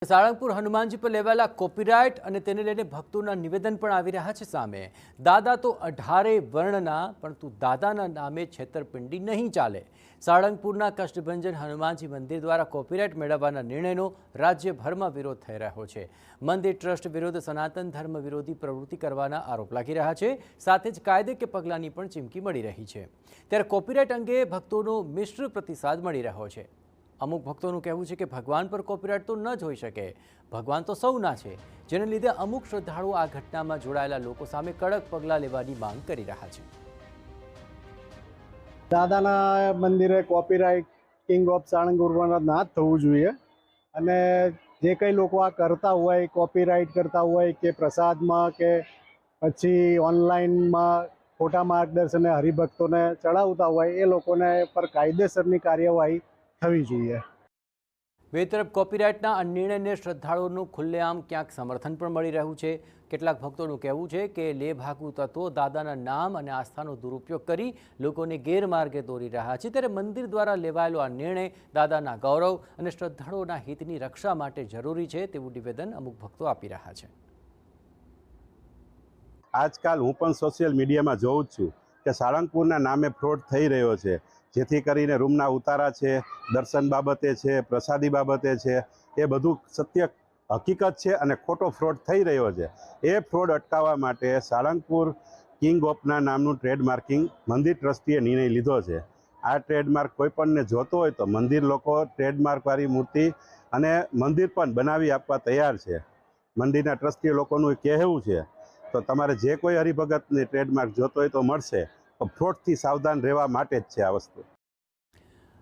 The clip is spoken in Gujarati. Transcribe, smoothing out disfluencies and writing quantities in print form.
સાળંગપુર હનુમાનજી પર લેવાયેલા કોપીરાઇટ અને તેને લઈને ભક્તોના નિવેદન પણ આવી રહ્યા છે સામે। દાદા તો 18 વર્ણના, પરંતુ દાદાના નામે છેતરપિંડી નહીં ચાલે। સાળંગપુરના કષ્ટભંજન હનુમાનજી મંદિર દ્વારા કોપીરાઇટ મેળવવાના નિર્ણયનો રાજ્યભરમાં વિરોધ થઈ રહ્યો છે। મંદિર ટ્રસ્ટ વિરુદ્ધ સનાતન ધર્મ વિરોધી પ્રવૃત્તિ કરવાના આરોપ લાગી રહ્યા છે, સાથે જ કાયદે પગલાંની પણ ચીમકી મળી રહી છે। ત્યારે કોપીરાઇટ અંગે ભક્તોનો મિશ્ર પ્રતિસાદ મળી રહ્યો છે। અમુક ભક્તોનું કહેવું છે કે ભગવાન પર કોપીરાઇટ તો ન જ હોઈ શકે, ભગવાન તો સૌના છે, જેને લીધે અમુક શ્રદ્ધાળુઓ આ ઘટનામાં જોડાયેલા લોકો સામે કડક પગલાં લેવાની માંગ કરી રહ્યા છે। દાદાના મંદિરે કોપીરાઇટ કિંગ ઓફ સાળંગપુરમાં ના જ થવું જોઈએ અને જે કંઈ લોકો આ કરતા હોય, કોપીરાઇટ કરતા હોય કે પ્રસાદમાં કે પછી ઓનલાઈનમાં ખોટા માર્ગદર્શને હરિભક્તોને ચડાવતા હોય, એ લોકોને પર કાયદેસરની કાર્યવાહી થવી જોઈએ। બે તરફ કોપીરાઇટના આ નિર્ણયને શ્રદ્ધાળુઓનું ખુલ્લેઆમ ક્યાંક સમર્થન પણ મળી રહ્યું છે। કેટલાક ભક્તોનું કહેવું છે કે લેભાગુ તત્વો દાદાના નામ અને આસ્થાનો દુરુપયોગ કરી લોકોને ગેરમાર્ગે દોરી રહ્યા છે। ત્યારે મંદિર દ્વારા લેવાયેલો આ નિર્ણય દાદાના ગૌરવ અને શ્રદ્ધાળુઓના હિતની રક્ષા માટે જરૂરી છે તેવું નિવેદન અમુક ભક્તો આપી રહ્યા છે। આજકાલ હું પણ સોશિયલ મીડિયામાં જોઉં છું કે સાળંગપુરના નામે ફ્રોડ થઈ રહ્યો છે, જેથી કરીને રૂમના ઉતારા છે, દર્શન બાબતે છે, પ્રસાદી બાબતે છે, એ બધું સત્ય હકીકત છે અને ખોટો ફ્રોડ થઈ રહ્યો છે। એ ફ્રોડ અટકાવવા માટે સાળંગપુર કિંગ ઓફના નામનું ટ્રેડમાર્કિંગ મંદિર ટ્રસ્ટીએ નિર્ણય લીધો છે। આ ટ્રેડમાર્ક કોઈપણને જોતો હોય તો મંદિર લોકો ટ્રેડમાર્કવાળી મૂર્તિ અને મંદિર પણ બનાવી આપવા તૈયાર છે। મંદિરના ટ્રસ્ટી લોકોનું કહેવું છે તો તમારે જે કોઈ હરિભગતને ટ્રેડમાર્ક જોતો હોય તો મળશે, તો ફ્રોડથી સાવધાન રહેવા માટે જ છે આ વસ્તુ।